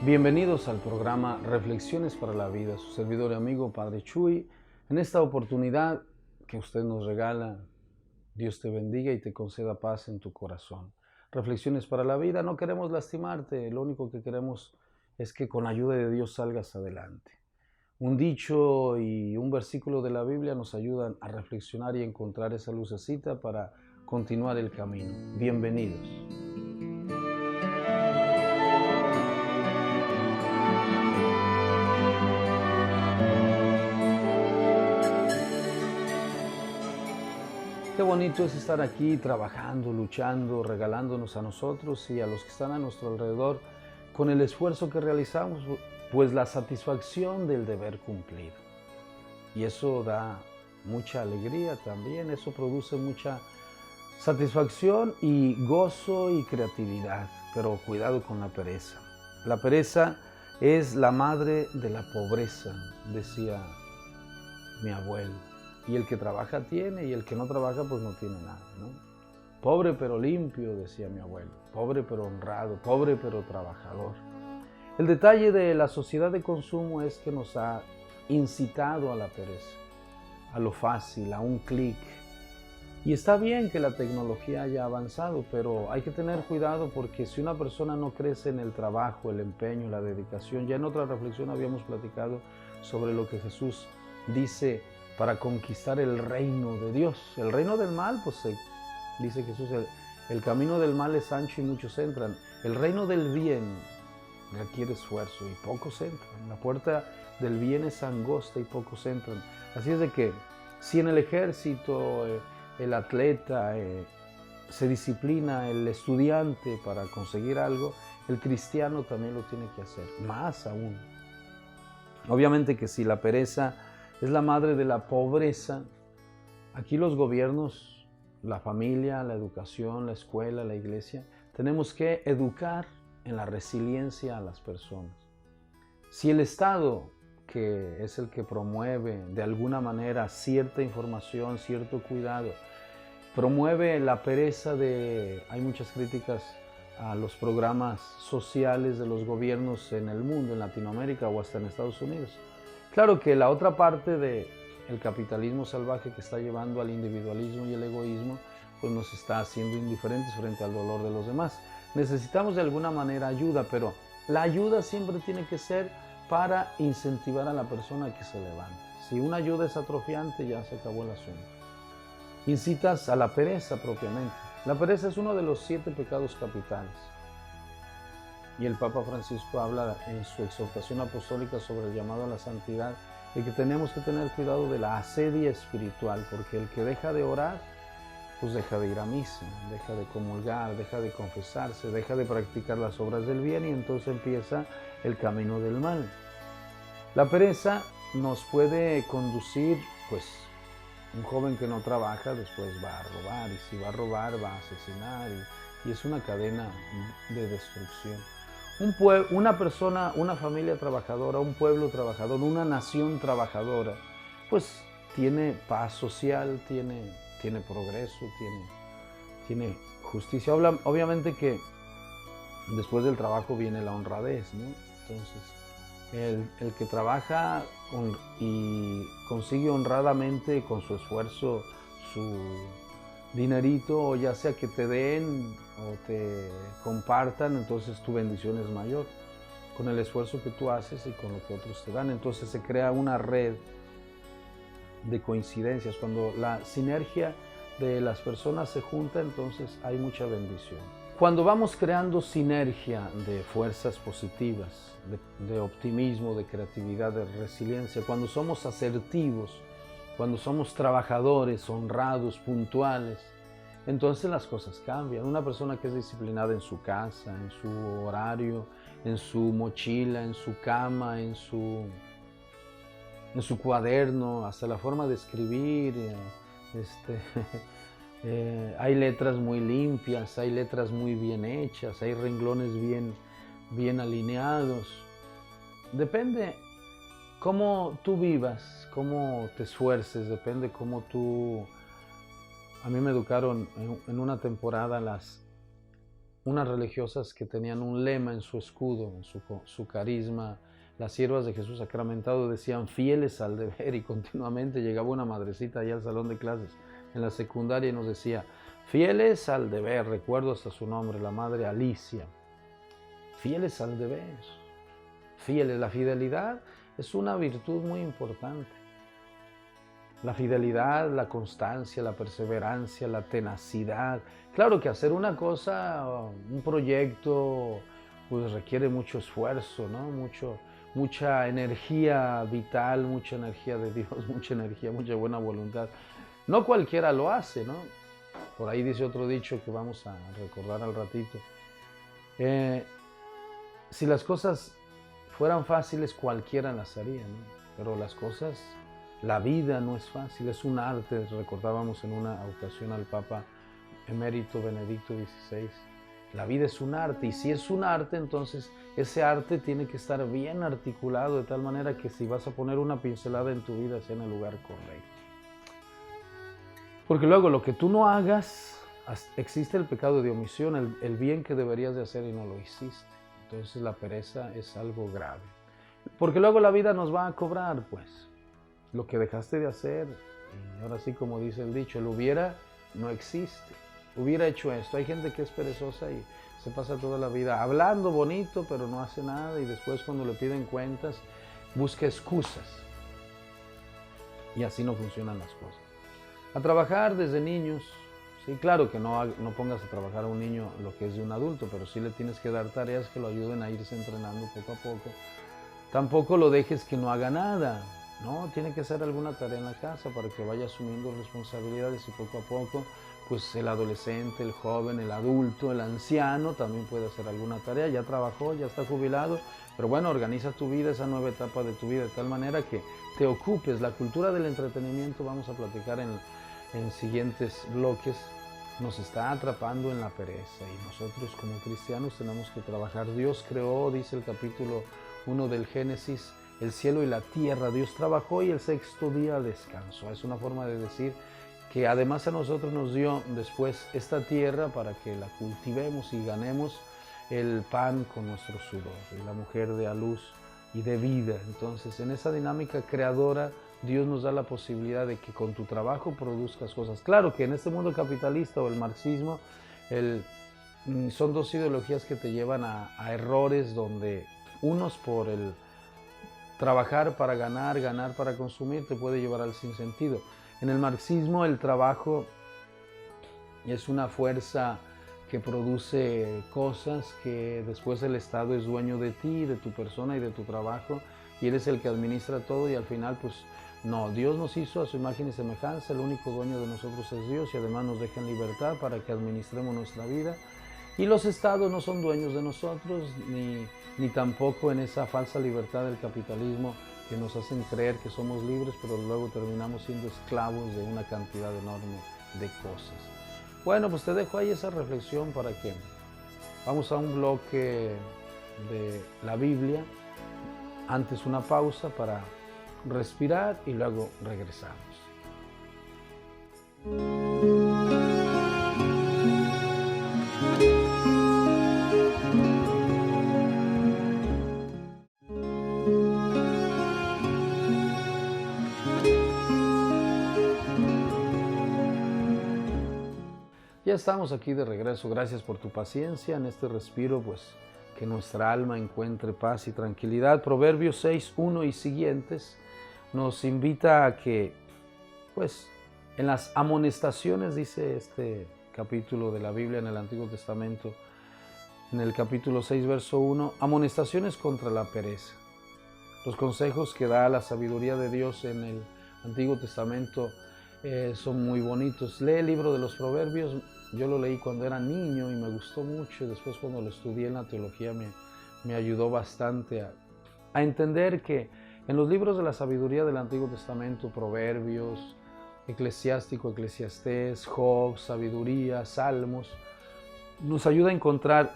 Bienvenidos al programa Reflexiones para la Vida, su servidor y amigo Padre Chuy. En esta oportunidad que usted nos regala, Dios te bendiga y te conceda paz en tu corazón. Reflexiones para la Vida, no queremos lastimarte, lo único que queremos es que con ayuda de Dios salgas adelante. Un dicho y un versículo de la Biblia nos ayudan a reflexionar y encontrar esa lucecita para continuar el camino. Bienvenidos. Qué bonito es estar aquí trabajando, luchando, regalándonos a nosotros y a los que están a nuestro alrededor con el esfuerzo que realizamos, pues la satisfacción del deber cumplido. Y eso da mucha alegría también, eso produce mucha satisfacción y gozo y creatividad, pero cuidado con la pereza. La pereza es la madre de la pobreza, decía mi abuelo. Y el que trabaja tiene, y el que no trabaja pues no tiene nada, ¿no? Pobre pero limpio, decía mi abuelo. Pobre pero honrado, pobre pero trabajador. El detalle de la sociedad de consumo es que nos ha incitado a la pereza, a lo fácil, a un clic. Y está bien que la tecnología haya avanzado, pero hay que tener cuidado porque si una persona no crece en el trabajo, el empeño, la dedicación, ya en otra reflexión habíamos platicado sobre lo que Jesús dice para conquistar el reino de Dios. El reino del mal, pues dice Jesús, el camino del mal es ancho y muchos entran. El reino del bien requiere esfuerzo y pocos entran. La puerta del bien es angosta y pocos entran. Así es de que si en el ejército el atleta se disciplina, el estudiante para conseguir algo, el cristiano también lo tiene que hacer, más aún. Obviamente que si la pereza es la madre de la pobreza, aquí los gobiernos, la familia, la educación, la escuela, la iglesia, tenemos que educar en la resiliencia a las personas. Si el Estado, que es el que promueve de alguna manera cierta información, cierto cuidado, promueve la pereza hay muchas críticas a los programas sociales de los gobiernos en el mundo, en Latinoamérica o hasta en Estados Unidos. Claro que la otra parte del capitalismo salvaje que está llevando al individualismo y el egoísmo, pues nos está haciendo indiferentes frente al dolor de los demás. Necesitamos de alguna manera ayuda, pero la ayuda siempre tiene que ser para incentivar a la persona a que se levante. Si una ayuda es atrofiante, ya se acabó el asunto. Incitas a la pereza propiamente. La pereza es uno de los 7 pecados capitales. Y el Papa Francisco habla en su exhortación apostólica sobre el llamado a la santidad, de que tenemos que tener cuidado de la asedia espiritual, porque el que deja de orar, pues deja de ir a misa, deja de comulgar, deja de confesarse, deja de practicar las obras del bien y entonces empieza el camino del mal. La pereza nos puede conducir, pues, un joven que no trabaja después va a robar, y si va a robar va a asesinar, y es una cadena de destrucción. Una persona, una familia trabajadora, un pueblo trabajador, una nación trabajadora, pues tiene paz social, tiene progreso, tiene justicia. Obviamente que después del trabajo viene la honradez, ¿no? Entonces, el que trabaja y consigue honradamente con su esfuerzo su dinerito, o ya sea que te den o te compartan, entonces tu bendición es mayor con el esfuerzo que tú haces y con lo que otros te dan. Entonces se crea una red de coincidencias. Cuando la sinergia de las personas se junta, entonces hay mucha bendición. Cuando vamos creando sinergia de fuerzas positivas, de optimismo, de creatividad, de resiliencia, cuando somos asertivos, cuando somos trabajadores, honrados, puntuales, entonces las cosas cambian. Una persona que es disciplinada en su casa, en su horario, en su mochila, en su cama, en su cuaderno, hasta la forma de escribir. Este, hay letras muy limpias, hay letras muy bien hechas, hay renglones bien alineados. Depende cómo tú vivas, cómo te esfuerces, depende cómo tú... A mí me educaron en una temporada unas religiosas que tenían un lema en su escudo, en su carisma. Las siervas de Jesús sacramentado decían fieles al deber, y continuamente llegaba una madrecita allá al salón de clases en la secundaria y nos decía fieles al deber. Recuerdo hasta su nombre, la madre Alicia. Fieles al deber, fieles. La fidelidad es una virtud muy importante. La fidelidad, la constancia, la perseverancia, la tenacidad. Claro que hacer una cosa, un proyecto, pues requiere mucho esfuerzo, ¿no? Mucha energía vital, mucha energía de Dios, mucha energía, mucha buena voluntad. No cualquiera lo hace, ¿no? Por ahí dice otro dicho que vamos a recordar al ratito. Si las cosas fueran fáciles, cualquiera las haría, ¿no? Pero las cosas, la vida no es fácil, es un arte. Recordábamos en una ocasión al Papa Emérito Benedicto XVI. La vida es un arte, y si es un arte, entonces ese arte tiene que estar bien articulado de tal manera que si vas a poner una pincelada en tu vida sea en el lugar correcto. Porque luego lo que tú no hagas, existe el pecado de omisión, el bien que deberías de hacer y no lo hiciste. Entonces la pereza es algo grave. Porque luego la vida nos va a cobrar, pues, lo que dejaste de hacer. Y ahora sí, como dice el dicho, el hubiera no existe. Hubiera hecho esto. Hay gente que es perezosa y se pasa toda la vida hablando bonito, pero no hace nada, y después cuando le piden cuentas, busca excusas. Y así no funcionan las cosas. A trabajar desde niños. Sí, claro que no pongas a trabajar a un niño lo que es de un adulto, pero sí le tienes que dar tareas que lo ayuden a irse entrenando poco a poco. Tampoco lo dejes que no haga nada, ¿no? Tiene que hacer alguna tarea en la casa para que vaya asumiendo responsabilidades, y poco a poco, pues el adolescente, el joven, el adulto, el anciano también puede hacer alguna tarea. Ya trabajó, ya está jubilado, pero bueno, organiza tu vida, esa nueva etapa de tu vida, de tal manera que te ocupes. La cultura del entretenimiento, vamos a platicar en siguientes bloques, nos está atrapando en la pereza, y nosotros como cristianos tenemos que trabajar. Dios creó, dice el capítulo 1 del Génesis, el cielo y la tierra. Dios trabajó y el sexto día descansó. Es una forma de decir que además a nosotros nos dio después esta tierra para que la cultivemos y ganemos el pan con nuestro sudor, y la mujer dé a luz y de vida. Entonces, en esa dinámica creadora, Dios nos da la posibilidad de que con tu trabajo produzcas cosas. Claro que en este mundo capitalista o el marxismo, son dos ideologías que te llevan a errores, donde unos por el trabajar para ganar, ganar para consumir, te puede llevar al sinsentido. En el marxismo el trabajo es una fuerza que produce cosas, que después el Estado es dueño de ti, de tu persona y de tu trabajo, y eres el que administra todo, y al final pues no, Dios nos hizo a su imagen y semejanza, el único dueño de nosotros es Dios, y además nos deja en libertad para que administremos nuestra vida. Y los estados no son dueños de nosotros, ni tampoco en esa falsa libertad del capitalismo que nos hacen creer que somos libres, pero luego terminamos siendo esclavos de una cantidad enorme de cosas. Bueno, pues te dejo ahí esa reflexión para que vamos a un bloque de la Biblia, antes una pausa para respirar y luego regresamos. Ya estamos aquí de regreso. Gracias por tu paciencia en este respiro, pues que nuestra alma encuentre paz y tranquilidad. Proverbios 6:1 y siguientes nos invita a que, pues, en las amonestaciones, dice este capítulo de la Biblia en el Antiguo Testamento, en el capítulo 6, verso 1, amonestaciones contra la pereza. Los consejos que da la sabiduría de Dios en el Antiguo Testamento son muy bonitos. Lee el libro de los Proverbios. Yo lo leí cuando era niño y me gustó mucho, y después cuando lo estudié en la teología me me ayudó bastante a entender que en los libros de la sabiduría del Antiguo Testamento, Proverbios, Eclesiástico, Eclesiastés, Job, Sabiduría, Salmos, nos ayuda a encontrar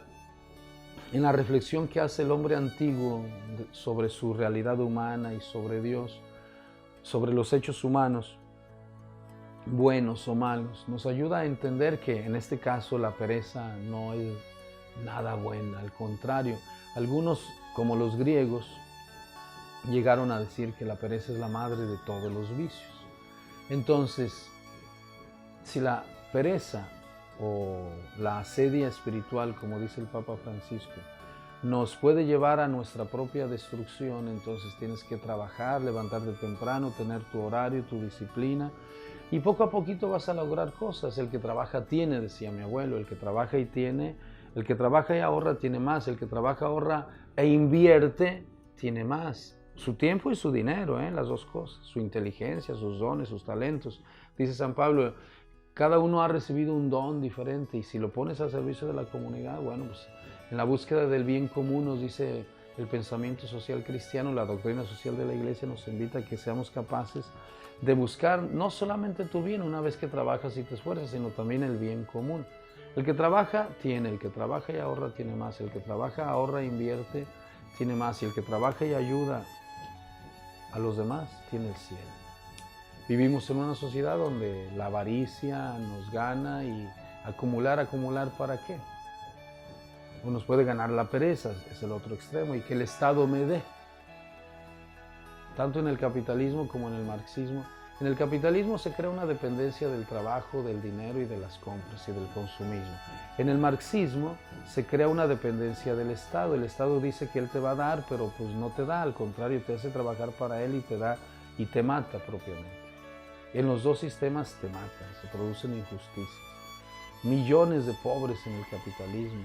en la reflexión que hace el hombre antiguo sobre su realidad humana y sobre Dios, sobre los hechos humanos, buenos o malos, nos ayuda a entender que en este caso la pereza no es nada buena, al contrario, algunos, como los griegos, llegaron a decir que la pereza es la madre de todos los vicios. Entonces, si la pereza o la asedia espiritual, como dice el Papa Francisco, nos puede llevar a nuestra propia destrucción, entonces tienes que trabajar, levantarte temprano, tener tu horario, tu disciplina, y poco a poquito vas a lograr cosas. El que trabaja tiene, decía mi abuelo, el que trabaja y tiene, el que trabaja y ahorra tiene más, el que trabaja, ahorra e invierte tiene más. Su tiempo y su dinero, las dos cosas, su inteligencia, sus dones, sus talentos. Dice San Pablo, cada uno ha recibido un don diferente y si lo pones al servicio de la comunidad, bueno, pues en la búsqueda del bien común, nos dice el pensamiento social cristiano, la doctrina social de la Iglesia nos invita a que seamos capaces de buscar no solamente tu bien una vez que trabajas y te esfuerzas, sino también el bien común. El que trabaja tiene, el que trabaja y ahorra tiene más, el que trabaja, ahorra e invierte tiene más, y el que trabaja y ayuda a los demás tiene el cielo. Vivimos en una sociedad donde la avaricia nos gana y acumular, ¿para qué? O nos puede ganar la pereza, es el otro extremo, y que el Estado me dé. Tanto en el capitalismo como en el marxismo. En el capitalismo se crea una dependencia del trabajo, del dinero y de las compras y del consumismo. En el marxismo se crea una dependencia del Estado. El Estado dice que él te va a dar, pero pues no te da, al contrario, te hace trabajar para él y te da y te mata propiamente. En los dos sistemas te matan, se producen injusticias. Millones de pobres en el capitalismo,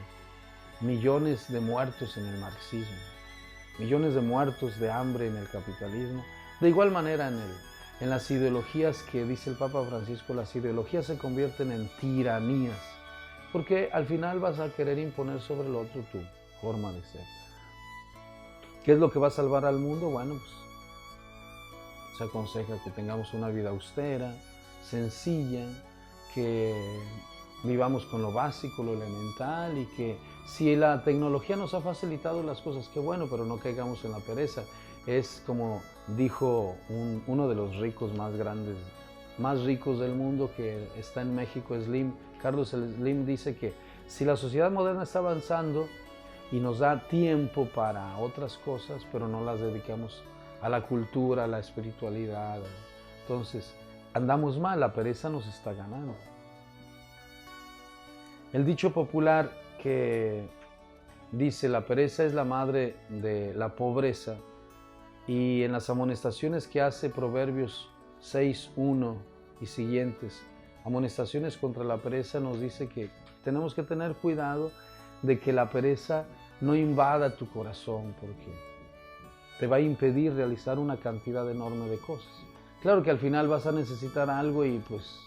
millones de muertos en el marxismo, millones de muertos de hambre en el capitalismo. De igual manera en las ideologías que dice el Papa Francisco, las ideologías se convierten en tiranías, porque al final vas a querer imponer sobre el otro tu forma de ser. ¿Qué es lo que va a salvar al mundo? Bueno, pues se aconseja que tengamos una vida austera, sencilla, que vivamos con lo básico, lo elemental, y que si la tecnología nos ha facilitado las cosas, qué bueno, pero no caigamos en la pereza. Es como dijo uno de los ricos más grandes, más ricos del mundo, que está en México, Slim, Carlos Slim, dice que si la sociedad moderna está avanzando y nos da tiempo para otras cosas, pero no las dedicamos a la cultura, a la espiritualidad, entonces andamos mal, la pereza nos está ganando. El dicho popular que dice la pereza es la madre de la pobreza, y en las amonestaciones que hace Proverbios 6:1 y siguientes, amonestaciones contra la pereza, nos dice que tenemos que tener cuidado de que la pereza no invada tu corazón, porque te va a impedir realizar una cantidad enorme de cosas. Claro que al final vas a necesitar algo y pues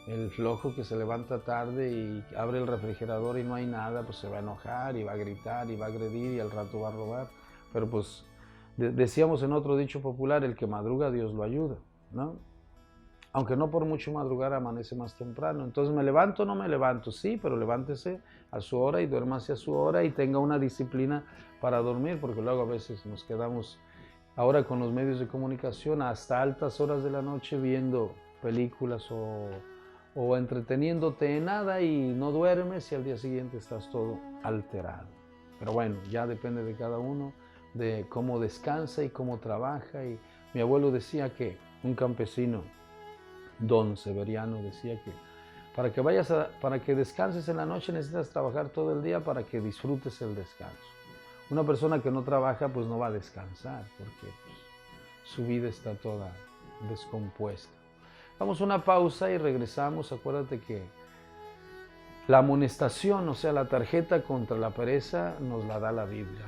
el flojo que se levanta tarde y abre el refrigerador y no hay nada, pues se va a enojar y va a gritar y va a agredir y al rato va a robar. Pero pues decíamos en otro dicho popular, el que madruga Dios lo ayuda, ¿no? Aunque no por mucho madrugar amanece más temprano. Entonces, ¿me levanto o no me levanto? Sí, pero levántese a su hora y duérmase a su hora y tenga una disciplina para dormir, porque luego a veces nos quedamos ahora con los medios de comunicación hasta altas horas de la noche viendo películas o entreteniéndote en nada y no duermes y al día siguiente estás todo alterado. Pero bueno, ya depende de cada uno, de cómo descansa y cómo trabaja. Y mi abuelo decía que un campesino, Don Severiano, decía que para que descanses en la noche necesitas trabajar todo el día para que disfrutes el descanso. Una persona que no trabaja pues no va a descansar porque su vida está toda descompuesta. Vamos a una pausa y regresamos. Acuérdate que la amonestación, o sea, la tarjeta contra la pereza, nos la da la Biblia.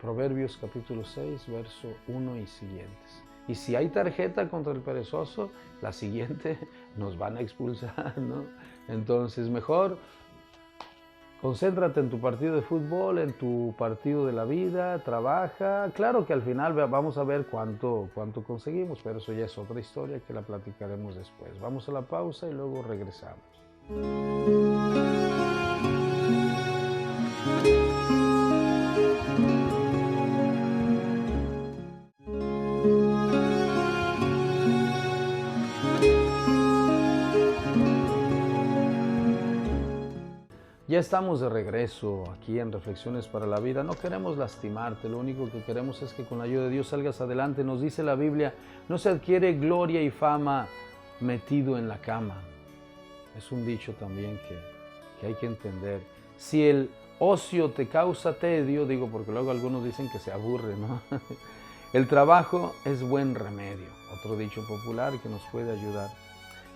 Proverbios capítulo 6, verso 1 y siguientes. Y si hay tarjeta contra el perezoso, la siguiente nos van a expulsar, ¿no? Entonces, mejor Concéntrate en tu partido de fútbol, en tu partido de la vida, trabaja. Claro que al final vamos a ver cuánto conseguimos, pero eso ya es otra historia que la platicaremos después. Vamos a la pausa y luego regresamos. Ya estamos de regreso aquí en Reflexiones para la Vida. No queremos lastimarte, lo único que queremos es que con la ayuda de Dios salgas adelante. Nos dice la Biblia, no se adquiere gloria y fama metido en la cama. Es un dicho también que hay que entender. Si el ocio te causa tedio, digo porque luego algunos dicen que se aburre, ¿no? El trabajo es buen remedio, otro dicho popular que nos puede ayudar.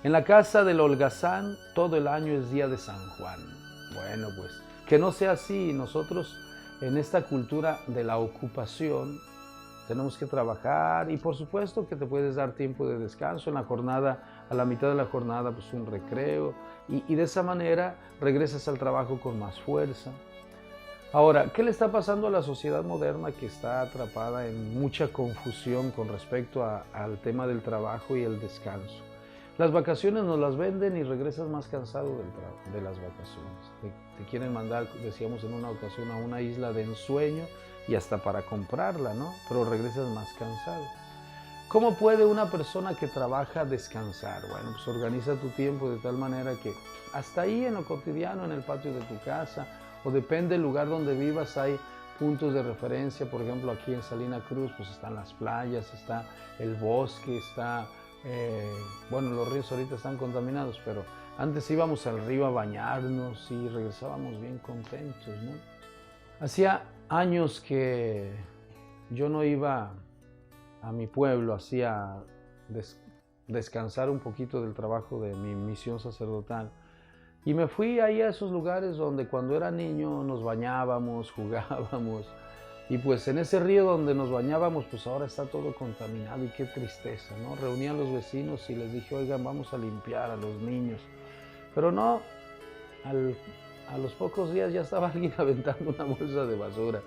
En la casa del holgazán todo el año es día de San Juan. Bueno, pues que no sea así. Nosotros en esta cultura de la ocupación tenemos que trabajar y por supuesto que te puedes dar tiempo de descanso en la jornada, a la mitad de la jornada pues un recreo y de esa manera regresas al trabajo con más fuerza. Ahora, ¿qué le está pasando a la sociedad moderna que está atrapada en mucha confusión con respecto al tema del trabajo y el descanso? Las vacaciones nos las venden y regresas más cansado de las vacaciones. Te quieren mandar, decíamos en una ocasión, a una isla de ensueño y hasta para comprarla, ¿no? Pero regresas más cansado. ¿Cómo puede una persona que trabaja descansar? Bueno, pues organiza tu tiempo de tal manera que hasta ahí en lo cotidiano, en el patio de tu casa, o depende del lugar donde vivas, hay puntos de referencia. Por ejemplo, aquí en Salina Cruz, pues están las playas, está el bosque, está... bueno, los ríos ahorita están contaminados, pero antes íbamos al río a bañarnos y regresábamos bien contentos, ¿no? Hacía años que yo no iba a mi pueblo, hacía descansar un poquito del trabajo de mi misión sacerdotal. Y me fui ahí a esos lugares donde cuando era niño nos bañábamos, jugábamos. Y pues en ese río donde nos bañábamos, pues ahora está todo contaminado y qué tristeza, ¿no? Reuní a los vecinos y les dije, oigan, vamos a limpiar a los niños. Pero no, a los pocos días ya estaba alguien aventando una bolsa de basura.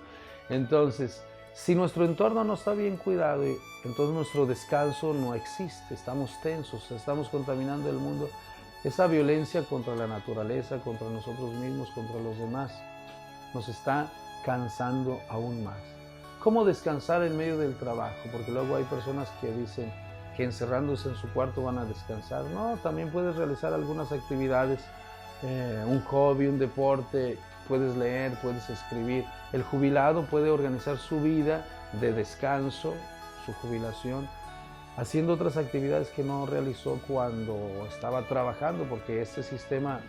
Entonces, si nuestro entorno no está bien cuidado, entonces nuestro descanso no existe, estamos tensos, estamos contaminando el mundo. Esa violencia contra la naturaleza, contra nosotros mismos, contra los demás, nos está cansando aún más. ¿Cómo descansar en medio del trabajo? Porque luego hay personas que dicen que encerrándose en su cuarto van a descansar. No, también puedes realizar algunas actividades, un hobby, un deporte, puedes leer, puedes escribir. El jubilado puede organizar su vida de descanso, su jubilación, haciendo otras actividades que no realizó cuando estaba trabajando, porque este sistema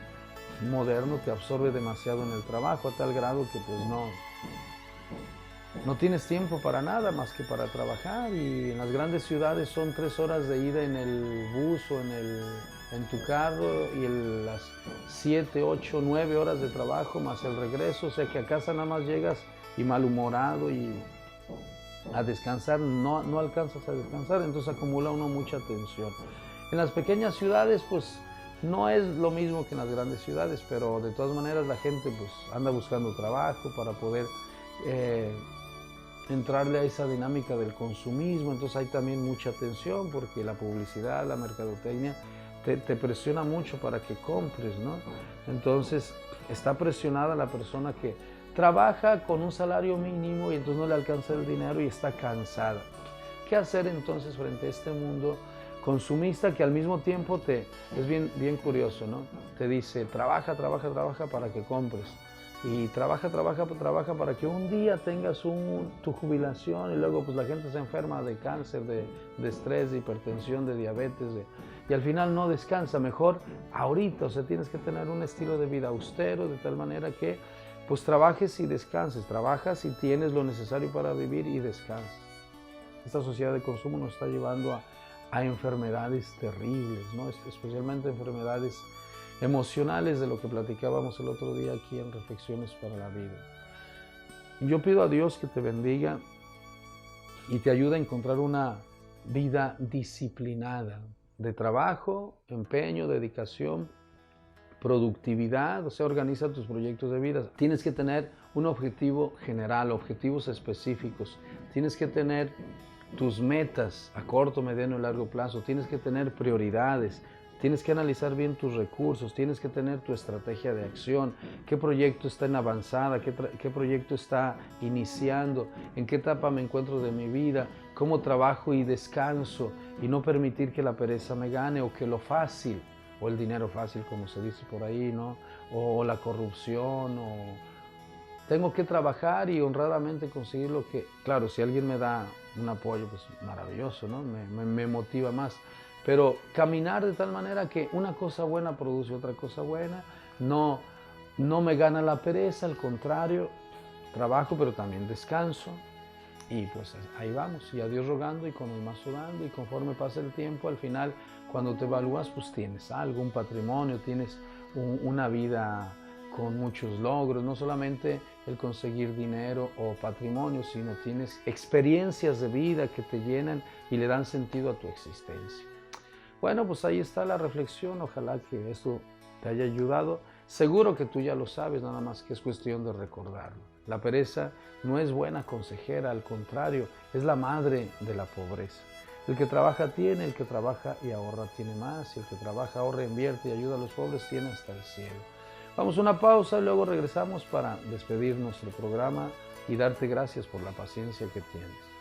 moderno te absorbe demasiado en el trabajo a tal grado que pues no tienes tiempo para nada más que para trabajar. Y en las grandes ciudades son 3 horas de ida en el bus o en tu carro y las 7, 8, 9 horas de trabajo más el regreso, o sea que a casa nada más llegas y malhumorado y a descansar no alcanzas a descansar, entonces acumula uno mucha tensión. En las pequeñas ciudades pues no es lo mismo que en las grandes ciudades, pero de todas maneras la gente pues anda buscando trabajo para poder entrarle a esa dinámica del consumismo. Entonces hay también mucha tensión porque la publicidad, la mercadotecnia te presiona mucho para que compres, ¿no? Entonces está presionada la persona que trabaja con un salario mínimo y entonces no le alcanza el dinero y está cansada. ¿Qué hacer entonces frente a este mundo consumista que al mismo tiempo es bien curioso, ¿no? Te dice, trabaja, trabaja, trabaja para que compres. Y trabaja, trabaja, trabaja para que un día tengas tu jubilación y luego pues la gente se enferma de cáncer, de estrés, de hipertensión, de diabetes, y al final no descansa. Mejor ahorita, o sea, tienes que tener un estilo de vida austero de tal manera que pues trabajes y descanses, trabajas y tienes lo necesario para vivir y descansas. Esta sociedad de consumo nos está llevando a enfermedades terribles, ¿no? Especialmente enfermedades emocionales, de lo que platicábamos el otro día aquí en Reflexiones para la Vida. Yo pido a Dios que te bendiga y te ayude a encontrar una vida disciplinada de trabajo, empeño, dedicación, productividad, o sea, organiza tus proyectos de vida. Tienes que tener un objetivo general, objetivos específicos. Tienes que tener tus metas a corto, mediano y largo plazo. Tienes que tener prioridades. Tienes que analizar bien tus recursos, tienes que tener tu estrategia de acción, qué proyecto está en avanzada, qué proyecto está iniciando, en qué etapa me encuentro de mi vida, cómo trabajo y descanso, y no permitir que la pereza me gane o que lo fácil, o el dinero fácil como se dice por ahí, ¿no? O la corrupción, o tengo que trabajar y honradamente conseguir lo que, claro, si alguien me da un apoyo, pues maravilloso, ¿no? Me motiva más. Pero caminar de tal manera que una cosa buena produce otra cosa buena, no me gana la pereza, al contrario, trabajo pero también descanso y pues ahí vamos, y a Dios rogando y con el mazo dando, y conforme pasa el tiempo, al final cuando te evalúas pues tienes algo, un patrimonio, tienes una vida con muchos logros, no solamente el conseguir dinero o patrimonio, sino tienes experiencias de vida que te llenan y le dan sentido a tu existencia. Bueno, pues ahí está la reflexión, ojalá que esto te haya ayudado. Seguro que tú ya lo sabes, nada más que es cuestión de recordarlo. La pereza no es buena consejera, al contrario, es la madre de la pobreza. El que trabaja tiene, el que trabaja y ahorra tiene más, y el que trabaja, ahorra, invierte y ayuda a los pobres tiene hasta el cielo. Vamos a una pausa y luego regresamos para despedir nuestro programa y darte gracias por la paciencia que tienes.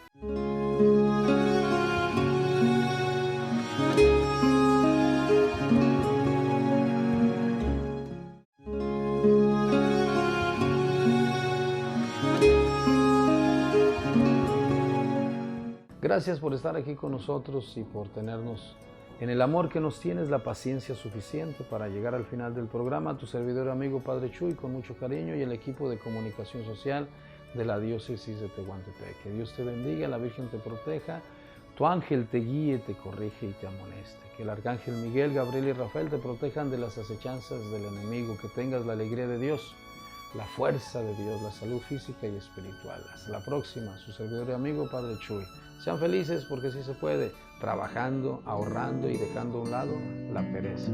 Gracias por estar aquí con nosotros y por tenernos en el amor que nos tienes, la paciencia suficiente para llegar al final del programa. Tu servidor y amigo Padre Chuy, con mucho cariño, y el equipo de comunicación social de la diócesis de Tehuantepec. Que Dios te bendiga, la Virgen te proteja, tu ángel te guíe, te corrige y te amoneste. Que el arcángel Miguel, Gabriel y Rafael te protejan de las acechanzas del enemigo. Que tengas la alegría de Dios, la fuerza de Dios, la salud física y espiritual. Hasta la próxima, su servidor y amigo Padre Chuy. Sean felices porque sí se puede, trabajando, ahorrando y dejando a un lado la pereza.